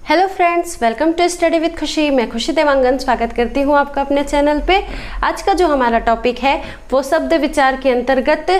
Hello friends, welcome to study with Khushi. मैं खुशी देवांगन स्वागत करती हूँ आपका अपने चैनल पे। आज का जो हमारा टॉपिक है वो शब्द विचार के अंतर्गत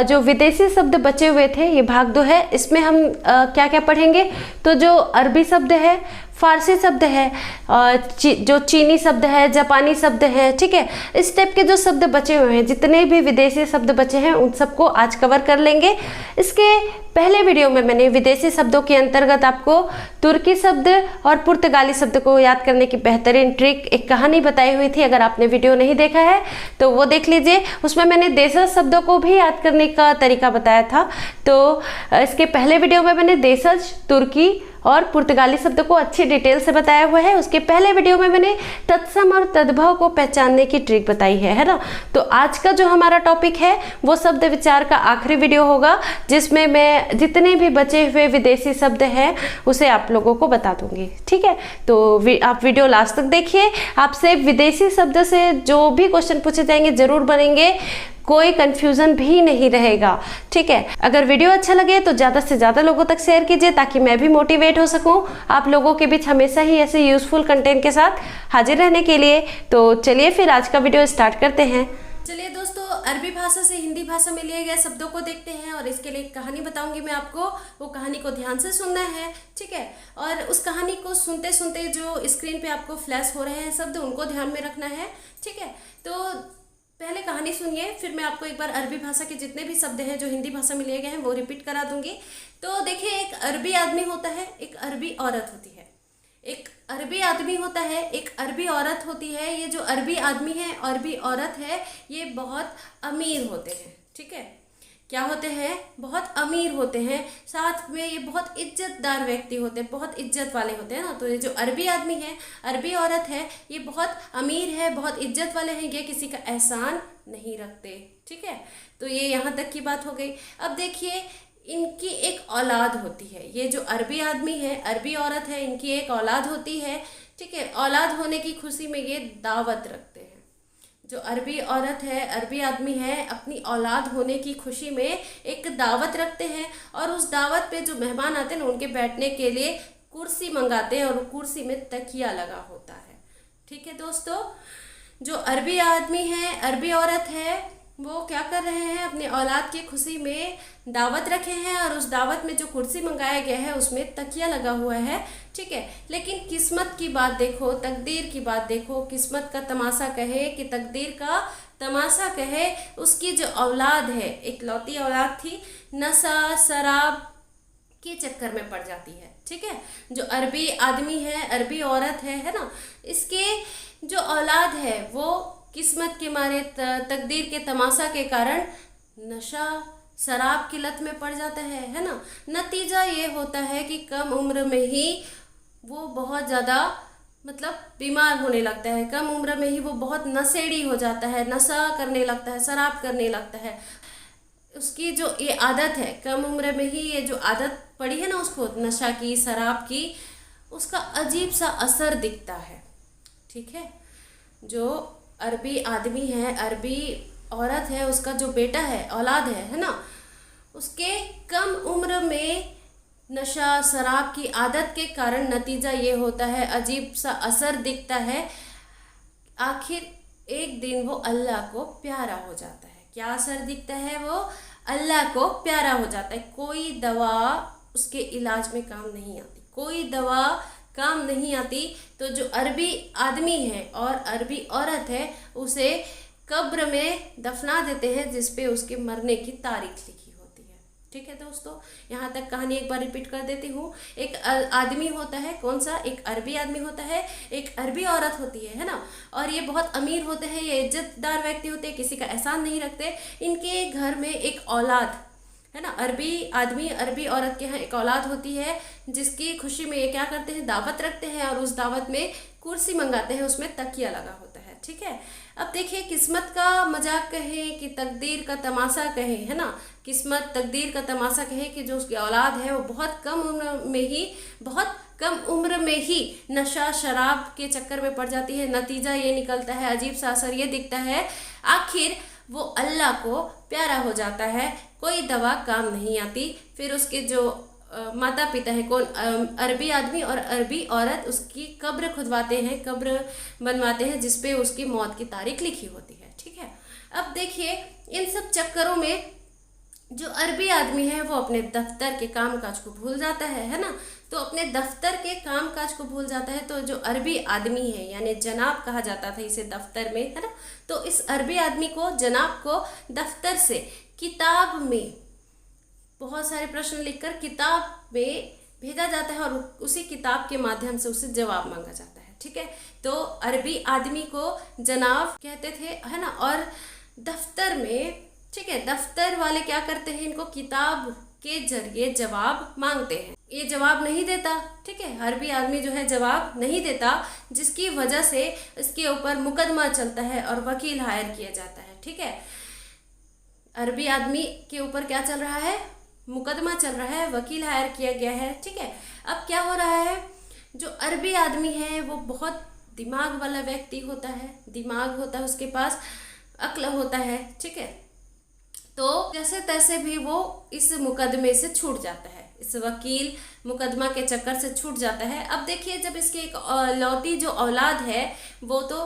जो विदेशी शब्द बचे हुए थे, ये भाग 2 है। इसमें हम क्या क्या पढ़ेंगे, तो जो अरबी शब्द है, फारसी शब्द है, जो चीनी शब्द है, जापानी शब्द है, ठीक है। इस टाइप के जो शब्द बचे हुए हैं, जितने भी विदेशी शब्द बचे हैं, उन सबको आज कवर कर लेंगे। इसके पहले वीडियो में मैंने विदेशी शब्दों के अंतर्गत आपको तुर्की शब्द और पुर्तगाली शब्द को याद करने की बेहतरीन ट्रिक, एक कहानी बताई हुई थी। अगर आपने वीडियो नहीं देखा है तो वो देख लीजिए। उसमें मैंने देशज शब्दों को भी याद करने का तरीका बताया था। तो इसके पहले वीडियो में मैंने देशज, तुर्की और पुर्तगाली शब्द को अच्छी डिटेल से बताया हुआ है। उसके पहले वीडियो में मैंने तत्सम और तद्भव को पहचानने की ट्रिक बताई है ना। तो आज का जो हमारा टॉपिक है वो शब्द विचार का आखिरी वीडियो होगा, जिसमें मैं जितने भी बचे हुए विदेशी शब्द हैं उसे आप लोगों को बता दूंगी, ठीक है। तो आप वीडियो लास्ट तक देखिए। आपसे विदेशी शब्द से जो भी क्वेश्चन पूछे जाएंगे जरूर बनेंगे, कोई कंफ्यूजन भी नहीं रहेगा, ठीक है। अगर वीडियो अच्छा लगे तो ज़्यादा से ज़्यादा लोगों तक शेयर कीजिए, ताकि मैं भी मोटिवेट हो सकूं आप लोगों के बीच हमेशा ही ऐसे यूजफुल कंटेंट के साथ हाजिर रहने के लिए। तो चलिए फिर आज का वीडियो स्टार्ट करते हैं। चलिए दोस्तों, अरबी भाषा से हिंदी भाषा में लिए गए शब्दों को देखते हैं और इसके लिए एक कहानी बताऊंगी मैं आपको। वो कहानी को ध्यान से सुनना है, ठीक है। और उस कहानी को सुनते सुनते जो स्क्रीन पे आपको फ्लैश हो रहे हैं शब्द, उनको ध्यान में रखना है, ठीक है। तो पहले कहानी सुनिए, फिर मैं आपको एक बार अरबी भाषा के जितने भी शब्द हैं जो हिंदी भाषा में लिए गए हैं वो रिपीट करा दूंगी। तो देखिए, एक अरबी आदमी होता है, एक अरबी औरत होती है। एक अरबी आदमी होता है, एक अरबी औरत होती है। ये जो अरबी आदमी है, अरबी औरत है, ये बहुत अमीर होते हैं, ठीक है। क्या होते हैं? बहुत अमीर होते हैं। साथ में ये बहुत इज्जतदार व्यक्ति होते हैं, बहुत इज्जत वाले होते हैं ना। तो ये जो अरबी आदमी है, अरबी औरत है, ये बहुत अमीर है, बहुत इज्जत वाले हैं, ये किसी का एहसान नहीं रखते, ठीक है। तो ये यहाँ तक की बात हो गई। अब देखिए, इनकी एक औलाद होती है। ये जो अरबी आदमी है, अरबी औरत है, इनकी एक औलाद होती है, ठीक है। औलाद होने की खुशी में ये दावत रखते हैं। जो अरबी औरत है, अरबी आदमी है, अपनी औलाद होने की खुशी में एक दावत रखते हैं। और उस दावत पे जो मेहमान आते हैं ना, उनके बैठने के लिए कुर्सी मंगाते हैं, और कुर्सी में तकिया लगा होता है, ठीक है दोस्तों। जो अरबी आदमी है, अरबी औरत है, वो क्या कर रहे हैं? अपनी औलाद की खुशी में दावत रखे हैं, और उस दावत में जो कुर्सी मंगाया गया है उसमें तकिया लगा हुआ है, ठीक है। लेकिन किस्मत की बात देखो, तकदीर की बात देखो, किस्मत का तमाशा कहे कि तकदीर का तमाशा कहे, उसकी जो औलाद है, एक लौती औलाद थी, नशा शराब के चक्कर में पड़ जाती है, ठीक है। जो अरबी आदमी है, अरबी औरत है ना, इसके जो औलाद है वो किस्मत के मारे, तकदीर के तमाशा के कारण नशा शराब की लत में पड़ जाता है ना। नतीजा ये होता है कि कम उम्र में ही वो बहुत ज़्यादा बीमार होने लगता है। कम उम्र में ही वो बहुत नशेड़ी हो जाता है, नशा करने लगता है, शराब करने लगता है। उसकी जो ये आदत है, कम उम्र में ही ये जो आदत पड़ी है ना उसको, नशा की, शराब की, उसका अजीब सा असर दिखता है, ठीक है। जो अरबी आदमी है, अरबी औरत है, उसका जो बेटा है, औलाद है ना, उसके कम उम्र में नशा शराब की आदत के कारण नतीजा ये होता है, अजीब सा असर दिखता है। आखिर एक दिन वो अल्लाह को प्यारा हो जाता है। क्या असर दिखता है? वो अल्लाह को प्यारा हो जाता है। कोई दवा उसके इलाज में काम नहीं आती, कोई दवा काम नहीं आती। तो जो अरबी आदमी है और अरबी औरत है, उसे कब्र में दफना देते हैं, जिसपे उसके मरने की तारीख लिखी होती है, ठीक है दोस्तों। यहाँ तक कहानी एक बार रिपीट कर देती हूँ। एक आदमी होता है, कौन सा? एक अरबी आदमी होता है, एक अरबी औरत होती है ना। और ये बहुत अमीर होते हैं, ये इज्जतदार व्यक्ति होते हैं, किसी का एहसान नहीं रखते। इनके घर में एक औलाद है ना, अरबी आदमी अरबी औरत के यहाँ एक औलाद होती है, जिसकी खुशी में ये क्या करते हैं? दावत रखते हैं, और उस दावत में कुर्सी मंगाते हैं, उसमें तकिया लगा होता है, ठीक है। अब देखिए, किस्मत का मजाक कहे कि तकदीर का तमाशा कहे, है ना, किस्मत तकदीर का तमाशा कहे कि जो उसकी औलाद है वो बहुत कम उम्र में ही नशा शराब के चक्कर में पड़ जाती है। नतीजा ये निकलता है, अजीब सा असर ये दिखता है, आखिर वो अल्लाह को प्यारा हो जाता है। कोई दवा काम नहीं आती। फिर उसके जो माता पिता है कौन, अरबी आदमी और अरबी औरत उसकी कब्र खुदवाते हैं, कब्र बनवाते हैं जिसपे उसकी मौत की तारीख लिखी होती है। ठीक है, अब देखिए इन सब चक्करों में जो अरबी आदमी है वो अपने दफ्तर के कामकाज को भूल जाता है ना। तो अपने दफ्तर के कामकाज को भूल जाता है। तो जो अरबी आदमी है यानी जनाब कहा जाता था इसे दफ्तर में, है ना। तो इस अरबी आदमी को, जनाब को दफ्तर से किताब में बहुत सारे प्रश्न लिखकर किताब में भेजा जाता है और उसी किताब के माध्यम से उससे जवाब मांगा जाता है। ठीक है, तो अरबी आदमी को जनाब कहते थे, है ना। और दफ्तर में, ठीक है, दफ्तर वाले क्या करते हैं, इनको किताब के जरिए जवाब मांगते हैं। ये जवाब नहीं देता, ठीक है, अरबी आदमी जो है जवाब नहीं देता, जिसकी वजह से इसके ऊपर मुकदमा चलता है और वकील हायर किया जाता है। ठीक है, अरबी आदमी के ऊपर क्या चल रहा है, मुकदमा चल रहा है, वकील हायर किया गया है। ठीक है, अब क्या हो रहा है, जो अरबी आदमी है वो बहुत दिमाग वाला व्यक्ति होता है, दिमाग होता है उसके पास, अक्ल होता है। ठीक है, तो जैसे तैसे भी वो इस मुकदमे से छूट जाता है, इस वकील मुकदमा के चक्कर से छूट जाता है। अब देखिए जब इसकी एक लौती जो औलाद है वो तो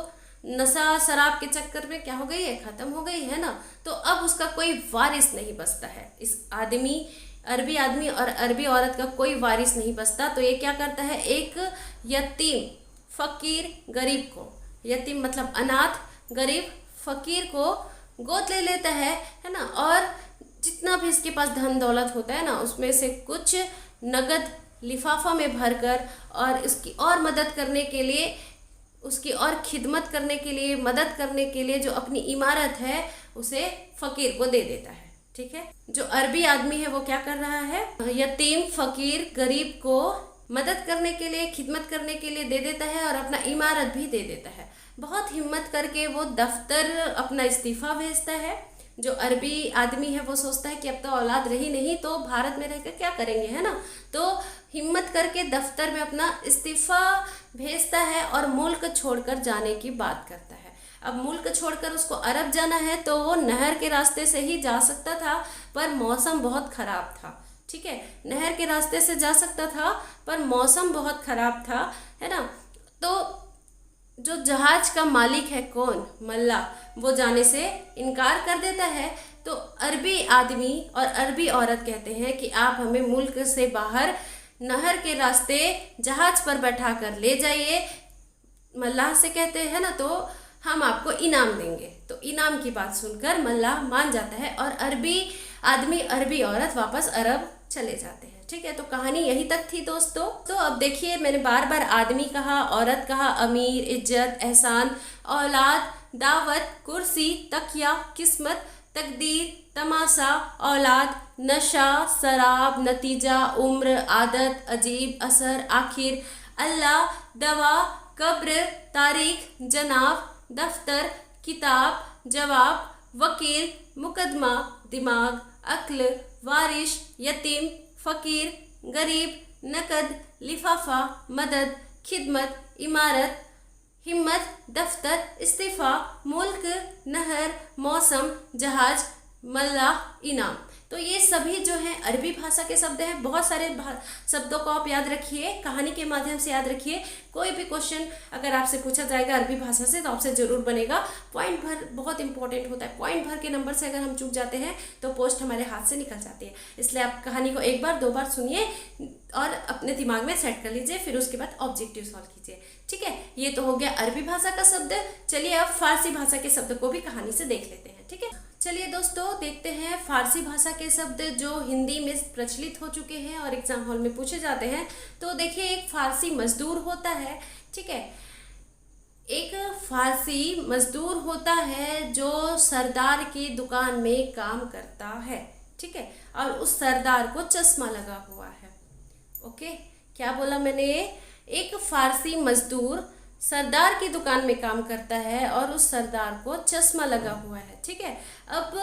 नशा शराब के चक्कर में क्या हो गई है, खत्म हो गई है ना। तो अब उसका कोई वारिस नहीं बचता है, इस आदमी, अरबी आदमी और अरबी औरत का कोई वारिस नहीं बचता। तो ये क्या करता है, एक यतीम फकीर गरीब को, यतीम मतलब अनाथ गरीब फकीर को गोद ले लेता है ना। और जितना भी इसके पास धन दौलत होता है ना उसमें से कुछ नगद लिफाफा में भरकर और इसकी और मदद करने के लिए, उसकी और खिदमत करने के लिए, मदद करने के लिए जो अपनी इमारत है उसे फकीर को दे देता है। ठीक है, जो अरबी आदमी है वो क्या कर रहा है, यतीम फकीर गरीब को मदद करने के लिए, खिदमत करने के लिए दे देता है और अपना इमारत भी दे देता है। बहुत हिम्मत करके वो दफ्तर अपना इस्तीफा भेजता है। जो अरबी आदमी है वो सोचता है कि अब तो औलाद रही नहीं तो भारत में रहकर क्या करेंगे, है ना। तो हिम्मत करके दफ्तर में अपना इस्तीफा भेजता है और मुल्क छोड़कर जाने की बात करता है। अब मुल्क छोड़कर उसको अरब जाना है तो वो नहर के रास्ते से ही जा सकता था, पर मौसम बहुत ख़राब था। ठीक है, नहर के रास्ते से जा सकता था पर मौसम बहुत ख़राब था, है ना। तो जो जहाज का मालिक है कौन, मल्ला, वो जाने से इनकार कर देता है। तो अरबी आदमी और अरबी औरत कहते हैं कि आप हमें मुल्क से बाहर नहर के रास्ते जहाज पर बैठा कर ले जाइए। मल्लाह से कहते हैं ना, तो हम आपको इनाम देंगे। तो इनाम की बात सुनकर मल्लाह मान जाता है और अरबी आदमी अरबी औरत वापस अरब चले जाते हैं। ठीक है, तो कहानी यहीं तक थी दोस्तों। तो अब देखिए मैंने बार बार आदमी कहा, औरत कहा, अमीर, इज्जत, एहसान, औलाद, दावत, कुर्सी, तकिया, किस्मत, तकदीर, तमाशा, औलाद, नशा, शराब, नतीजा, उम्र, आदत, अजीब, असर, आखिर, अल्लाह, दवा, कब्र, तारीख, जनाब, दफ्तर, किताब, जवाब, वकील, मुकदमा, दिमाग, अक्ल, वारिश, यतीम, फकीर, गरीब, नकद, लिफाफा, मदद, खिदमत, इमारत, हिम्मत, दफ्तर, इस्तीफा, मुल्क, नहर, मौसम, जहाज, मल्लाह, इनाम। तो ये सभी जो हैं अरबी भाषा के शब्द हैं। बहुत सारे शब्दों को आप याद रखिए, कहानी के माध्यम से याद रखिए। कोई भी क्वेश्चन अगर आपसे पूछा जाएगा अरबी भाषा से तो आपसे ज़रूर बनेगा। पॉइंट भर बहुत इंपॉर्टेंट होता है, पॉइंट भर के नंबर से अगर हम चूक जाते हैं तो पोस्ट हमारे हाथ से निकल जाती है। इसलिए आप कहानी को एक बार, दो बार सुनिए और अपने दिमाग में सेट कर लीजिए, फिर उसके बाद ऑब्जेक्टिव सॉल्व कीजिए। ठीक है, ये तो हो गया अरबी भाषा का शब्द। चलिए अब फारसी भाषा के शब्द को भी कहानी से देख लेते हैं। ठीक है, चलिए दोस्तों देखते हैं फारसी भाषा के शब्द जो हिंदी में प्रचलित हो चुके हैं और एग्जाम हॉल में पूछे जाते हैं। तो देखिए एक फारसी मजदूर होता है। ठीक है, एक फारसी मजदूर होता है जो सरदार की दुकान में काम करता है। ठीक है, और उस सरदार को चश्मा लगा हुआ है। ओके, क्या बोला मैंने, एक फारसी मजदूर सरदार की दुकान में काम करता है और उस सरदार को चश्मा लगा हुआ है। ठीक है, अब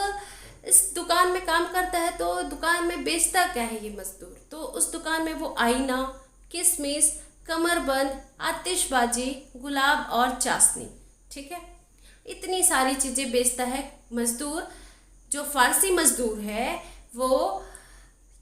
इस दुकान में काम करता है तो दुकान में बेचता क्या है ये मजदूर, तो उस दुकान में वो आईना, किशमिश, कमरबंद, आतिशबाजी, गुलाब और चाशनी, ठीक है, इतनी सारी चीज़ें बेचता है मजदूर। जो फारसी मजदूर है वो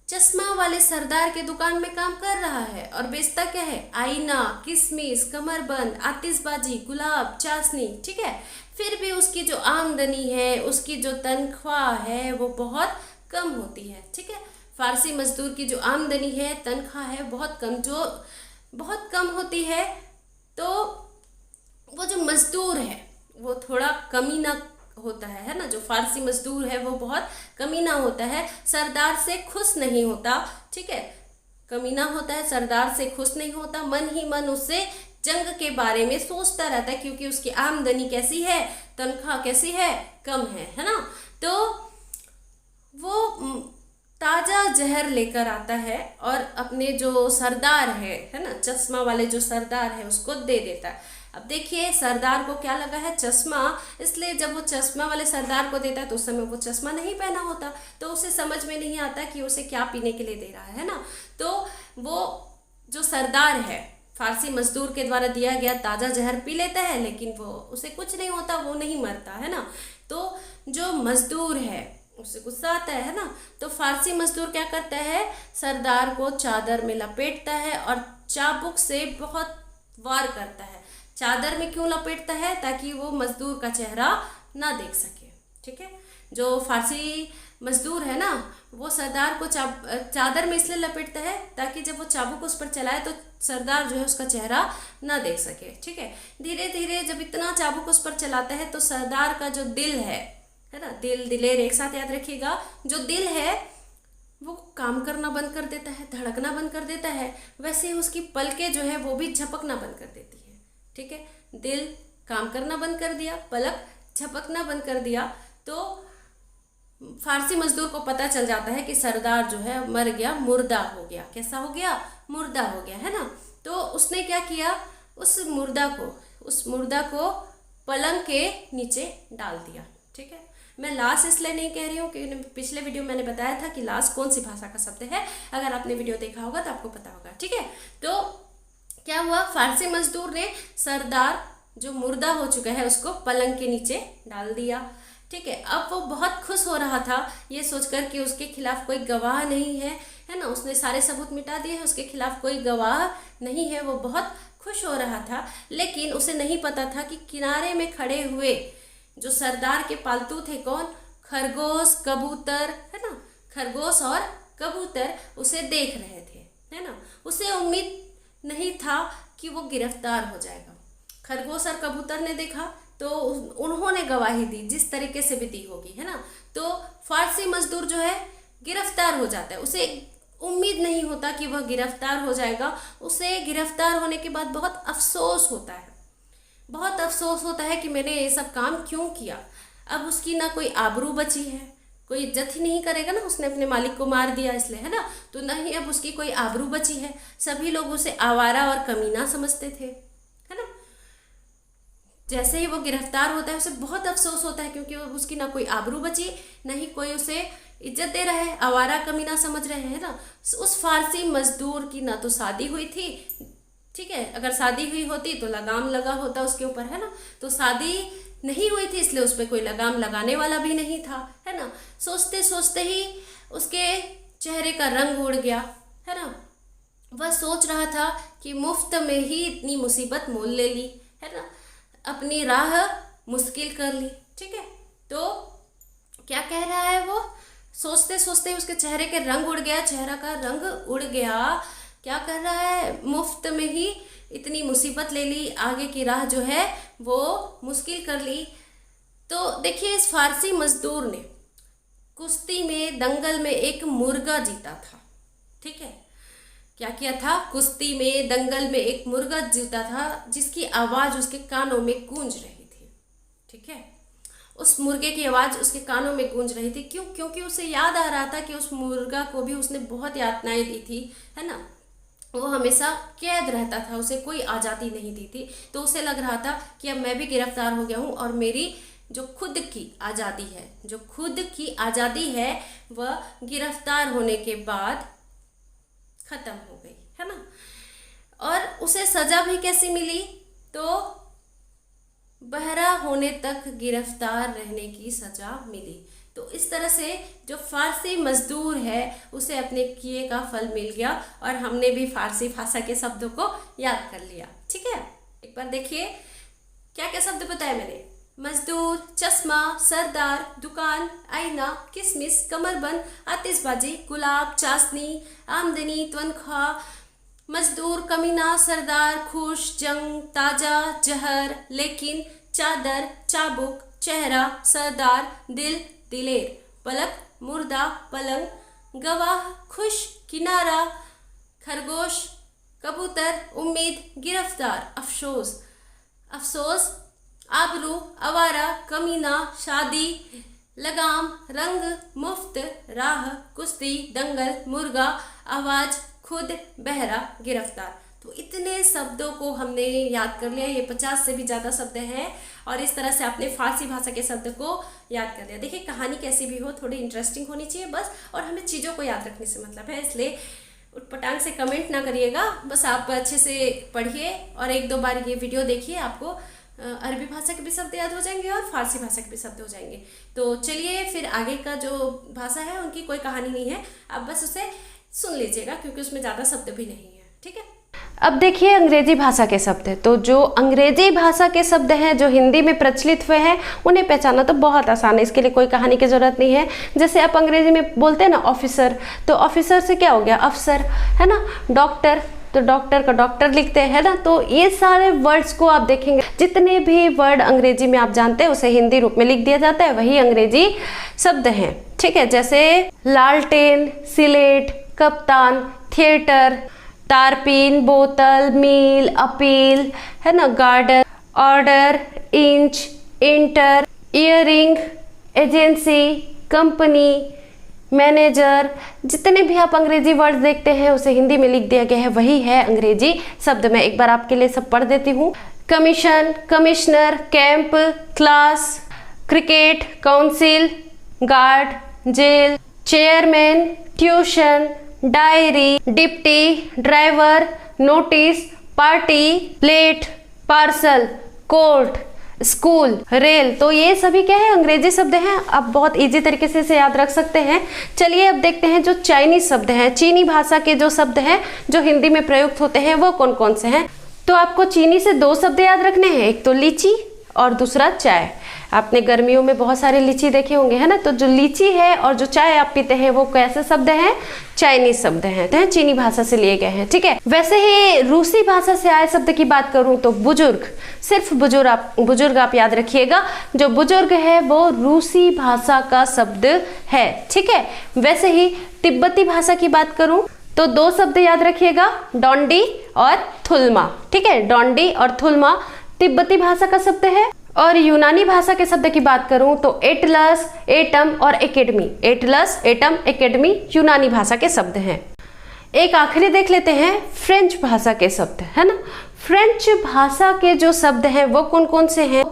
चश्मा वाले सरदार के दुकान में काम कर रहा है और बेचता क्या है, आईना, किशमिश, कमरबंद, आतिशबाजी, गुलाब, चाशनी, ठीक है। फिर भी उसकी जो आमदनी है, उसकी जो तनख्वाह है वो बहुत कम होती है, ठीक है। फारसी मजदूर की जो आमदनी है, तनख्वाह है, बहुत कम होती है। तो वो जो मजदूर है वो थोड़ा कमीना होता है ना, जो फारसी मजदूर है वो बहुत कमीना होता है, सरदार से खुश नहीं होता, ठीक है। कमीना होता है, सरदार से खुश नहीं होता, मन ही मन उससे जंग के बारे में सोचता रहता है, क्योंकि उसकी आमदनी कैसी है, तनख्वाह कैसी है, कम है ना। तो वो ताज़ा जहर लेकर आता है और अपने जो सरदार है ना, चश्मा वाले जो सरदार है उसको दे देता है। अब देखिए सरदार को क्या लगा है, चश्मा, इसलिए जब वो चश्मा वाले सरदार को देता है तो उस समय वो चश्मा नहीं पहना होता, तो उसे समझ में नहीं आता कि उसे क्या पीने के लिए दे रहा है ना। तो वो जो सरदार है फारसी मजदूर के द्वारा दिया गया ताज़ा जहर पी लेता है, लेकिन वो उसे कुछ नहीं होता, वो नहीं मरता है ना। तो जो मजदूर है उसे गुस्सा आता है ना, तो फारसी मजदूर क्या करता है, सरदार को चादर में लपेटता है और चाबुक से बहुत वार करता है। चादर में क्यों लपेटता है, ताकि वो मजदूर का चेहरा ना देख सके, ठीक है। जो फारसी मजदूर है ना वो सरदार को चादर में इसलिए लपेटता है ताकि जब वो चाबुक उस पर चलाए तो सरदार जो है उसका चेहरा ना देख सके, ठीक है। धीरे धीरे जब इतना चाबुक उस पर चलाता है तो सरदार का जो दिल है ना, दिल दिलेर एक साथ याद रखिएगा, जो दिल है वो काम करना बंद कर देता है, धड़कना बंद कर देता है। वैसे ही उसकी पलकें जो है वो भी झपकना बंद कर देती है, ठीक है। दिल काम करना बंद कर दिया, पलक झपकना बंद कर दिया, तो फारसी मजदूर को पता चल जाता है कि सरदार जो है मर गया, मुर्दा हो गया। कैसा हो गया, मुर्दा हो गया है ना। तो उसने क्या किया, उस मुर्दा को पलंग के नीचे डाल दिया, ठीक है। मैं लाश इसलिए नहीं कह रही हूँ क्योंकि पिछले वीडियो में मैंने बताया था कि लाश कौन सी भाषा का शब्द है, अगर आपने वीडियो देखा होगा तो आपको पता होगा, ठीक है। तो क्या हुआ, फारसी मजदूर ने सरदार जो मुर्दा हो चुका है उसको पलंग के नीचे डाल दिया, ठीक है। अब वो बहुत खुश हो रहा था ये सोचकर कि उसके खिलाफ कोई गवाह नहीं है ना, उसने सारे सबूत मिटा दिए हैं, उसके खिलाफ कोई गवाह नहीं है, वो बहुत खुश हो रहा था। लेकिन उसे नहीं पता था कि किनारे में खड़े हुए जो सरदार के पालतू थे, कौन, खरगोश, कबूतर, है ना, खरगोश और कबूतर उसे देख रहे थे, है ना। उसे उम्मीद नहीं था कि वो गिरफ्तार हो जाएगा। खरगोश और कबूतर ने देखा तो उन्होंने गवाही दी, जिस तरीके से भी दी होगी, है ना। तो फारसी मजदूर जो है गिरफ्तार हो जाता है, उसे उम्मीद नहीं होता कि वह गिरफ्तार हो जाएगा। उसे गिरफ्तार होने के बाद बहुत अफसोस होता है, बहुत अफसोस होता है कि मैंने ये सब काम क्यों किया। अब उसकी ना कोई आबरू बची है, कोई इज्जत ही नहीं करेगा ना, उसने अपने मालिक को मार दिया इसलिए, है ना। तो नहीं अब उसकी कोई आबरू बची है, सभी लोग उसे आवारा और कमीना समझते थे, है ना। जैसे ही वो गिरफ्तार होता है उसे बहुत अफसोस होता है, क्योंकि उसकी ना कोई आबरू बची, ना ही कोई उसे इज्जत दे रहा है, आवारा कमीना समझ रहे हैं ना। उस फारसी मजदूर की ना तो शादी हुई थी, ठीक है, अगर शादी हुई होती तो लगाम लगा होता उसके ऊपर, है ना। तो शादी नहीं हुई थी इसलिए उस पर कोई लगाम लगाने वाला भी नहीं था, है ना। सोचते सोचते ही उसके चेहरे का रंग उड़ गया, है ना। वह सोच रहा था कि मुफ्त में ही इतनी मुसीबत मोल ले ली, है ना, अपनी राह मुश्किल कर ली, ठीक है। तो क्या कह रहा है वो, सोचते सोचते उसके चेहरे के रंग उड़ गया, चेहरा का रंग उड़ गया। क्या कर रहा है, मुफ्त में ही इतनी मुसीबत ले ली, आगे की राह जो है वो मुश्किल कर ली। तो देखिए इस फारसी मजदूर ने कुश्ती में, दंगल में एक मुर्गा जीता था, ठीक है। क्या किया था, कुश्ती में, दंगल में एक मुर्गा जीता था जिसकी आवाज़ उसके कानों में गूंज रही थी, ठीक है। उस मुर्गे की आवाज़ उसके कानों में गूंज रही थी, क्यों, क्योंकि उसे याद आ रहा था कि उस मुर्गा को भी उसने बहुत यातनाएं दी थी, है ना। वो हमेशा कैद रहता था, उसे कोई आज़ादी नहीं दी थी। तो उसे लग रहा था कि अब मैं भी गिरफ्तार हो गया हूँ और मेरी जो खुद की आज़ादी है, जो खुद की आज़ादी है वह गिरफ्तार होने के बाद ख़त्म हो गई, है ना। और उसे सज़ा भी कैसी मिली, तो बहरा होने तक गिरफ्तार रहने की सज़ा मिली। तो इस तरह से जो फारसी मजदूर है उसे अपने किए का फल मिल गया और हमने भी फारसी भाषा के शब्दों को याद कर लिया। ठीक है, एक बार देखिए क्या क्या शब्द बताए मैंने। मजदूर, चश्मा, सरदार, दुकान, आईना, किसमिस, कमरबंद, आतिशबाजी, गुलाब, चाशनी, आमदनी, तनख्वाह, मजदूर, कमीना, सरदार, खुश, जंग, ताजा, जहर, लेकिन, चादर, चाबुक, चेहरा, सरदार, दिल, दिलेर, पलक, मुर्दा, पलंग, गवाह, खुश, किनारा, खरगोश, कबूतर, उम्मीद, गिरफ्तार, अफसोस, अफसोस, आबरू, आवारा, कमीना, शादी, लगाम, रंग, मुफ्त, राह, कुश्ती, दंगल, मुर्गा, आवाज, खुद, बहरा, गिरफ्तार। तो इतने शब्दों को हमने याद कर लिया। ये 50 से भी ज़्यादा शब्द हैं और इस तरह से आपने फारसी भाषा के शब्द को याद कर लिया। देखिए कहानी कैसी भी हो थोड़ी इंटरेस्टिंग होनी चाहिए बस, और हमें चीज़ों को याद रखने से मतलब है, इसलिए उटपटांग से कमेंट ना करिएगा, बस आप अच्छे से पढ़िए और 1-2 बार ये वीडियो देखिए, आपको अरबी भाषा के भी शब्द याद हो जाएंगे और फारसी भाषा के भी शब्द हो जाएंगे। तो चलिए फिर आगे का जो भाषा है उनकी कोई कहानी नहीं है, आप बस उसे सुन लीजिएगा क्योंकि उसमें ज़्यादा शब्द भी नहीं है। ठीक है, अब देखिए अंग्रेजी भाषा के शब्द। तो जो अंग्रेजी भाषा के शब्द हैं जो हिंदी में प्रचलित हुए हैं उन्हें पहचानना तो बहुत आसान है, इसके लिए कोई कहानी की ज़रूरत नहीं है। जैसे आप अंग्रेजी में बोलते हैं ना ऑफिसर, तो ऑफिसर से क्या हो गया अफसर, है ना। डॉक्टर, तो डॉक्टर का डॉक्टर लिखते हैं ना। तो ये सारे वर्ड्स को आप देखेंगे, जितने भी वर्ड अंग्रेजी में आप जानते हैं उसे हिंदी रूप में लिख दिया जाता है, वही अंग्रेजी शब्द हैं। ठीक है, जैसे लालटेन, सिलेट, कप्तान, थिएटर, तारपीन, बोतल, मील, अपील, है ना, garden, order, inch, inter, earring, agency, company, manager, जितने भी आप अंग्रेजी वर्ड्स देखते हैं उसे हिंदी में लिख दिया गया है, वही है अंग्रेजी शब्द। मैं एक बार आपके लिए सब पढ़ देती हूँ। Commission, commissioner, camp, class, cricket, council, guard, jail, chairman, tuition, diary, deputy, driver, notice, party, plate, parcel, court, school, rail. तो ये सभी क्या है अंग्रेजी शब्द हैं, आप बहुत इजी तरीके से इसे याद रख सकते हैं। चलिए अब देखते हैं जो चाइनीज शब्द हैं, चीनी भाषा के जो शब्द हैं जो हिंदी में प्रयुक्त होते हैं वो कौन कौन से हैं। तो आपको चीनी से 2 शब्द याद रखने हैं, एक तो लीची और दूसरा चाय। आपने गर्मियों में बहुत सारे लीची देखे होंगे, है ना। तो जो लीची है और जो चाय आप पीते हैं वो कैसे शब्द हैं, चाइनीज शब्द हैं, तो चीनी भाषा से लिए गए हैं। ठीक है, वैसे ही रूसी भाषा से आए शब्द की बात करूं तो बुजुर्ग, सिर्फ बुजुर्ग आप याद रखिएगा, जो बुजुर्ग है वो रूसी भाषा का शब्द है। ठीक है, वैसे ही तिब्बती भाषा की बात करूं तो 2 शब्द याद रखिएगा, डोंडी और थुल्मा। ठीक है, डोंडी और थुल्मा तिब्बती भाषा का शब्द है। और यूनानी भाषा के शब्द की बात करूं तो एटलस, एटम और एकेडमी, एटलस, एटम, एकेडमी यूनानी भाषा के शब्द हैं। एक आखिरी देख लेते हैं फ्रेंच भाषा के शब्द, है ना। फ्रेंच भाषा के जो शब्द हैं वो कौन कौन से हैं,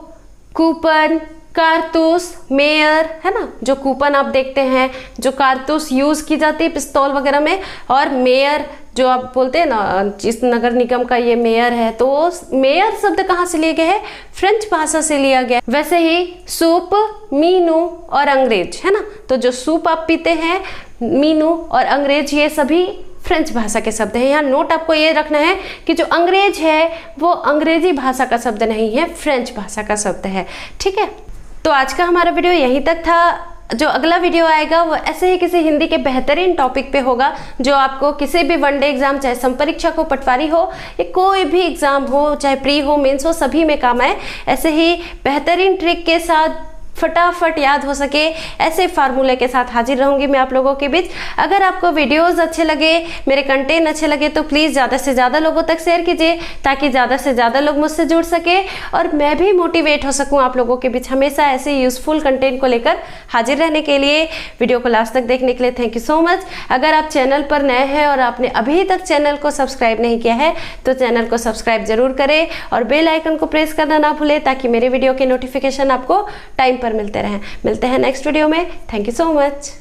कूपन, कारतूस, मेयर, है ना। जो कूपन आप देखते हैं, जो कारतूस यूज की जाती है पिस्तौल वगैरह में, और मेयर जो आप बोलते हैं ना जिस नगर निगम का ये मेयर है, तो मेयर शब्द कहाँ से लिए गए हैं, फ्रेंच भाषा से लिया गया। वैसे ही सूप, मीनू और अंग्रेज, है ना। तो जो सूप आप पीते हैं, मीनू और अंग्रेज, ये सभी फ्रेंच भाषा के शब्द हैं। यहाँ नोट आपको ये रखना है कि जो अंग्रेज है वो अंग्रेजी भाषा का शब्द नहीं है, फ्रेंच भाषा का शब्द है। ठीक है, तो आज का हमारा वीडियो यहीं तक था। जो अगला वीडियो आएगा वो ऐसे ही किसी हिंदी के बेहतरीन टॉपिक पे होगा जो आपको किसी भी वनडे एग्जाम, चाहे संपरीक्षक हो, पटवारी हो, या कोई भी एग्जाम हो, चाहे प्री हो, मेंस हो, सभी में काम आए। ऐसे ही बेहतरीन ट्रिक के साथ फटाफट याद हो सके ऐसे फार्मूले के साथ हाजिर रहूंगी मैं आप लोगों के बीच। अगर आपको वीडियोस अच्छे लगे, मेरे कंटेंट अच्छे लगे तो प्लीज़ ज़्यादा से ज़्यादा लोगों तक शेयर कीजिए ताकि ज़्यादा से ज़्यादा लोग मुझसे जुड़ सके और मैं भी मोटिवेट हो सकूं आप लोगों के बीच हमेशा ऐसे यूज़फुल कंटेंट को लेकर हाजिर रहने के लिए। वीडियो को लास्ट तक देखने के लिए थैंक यू सो मच। अगर आप चैनल पर नए हैं और आपने अभी तक चैनल को सब्सक्राइब नहीं किया है तो चैनल को सब्सक्राइब जरूर करें और बेल आइकन को प्रेस करना ना भूलें ताकि मेरे वीडियो के नोटिफिकेशन आपको टाइम पर मिलते रहें। मिलते हैं नेक्स्ट वीडियो में। Thank you so much.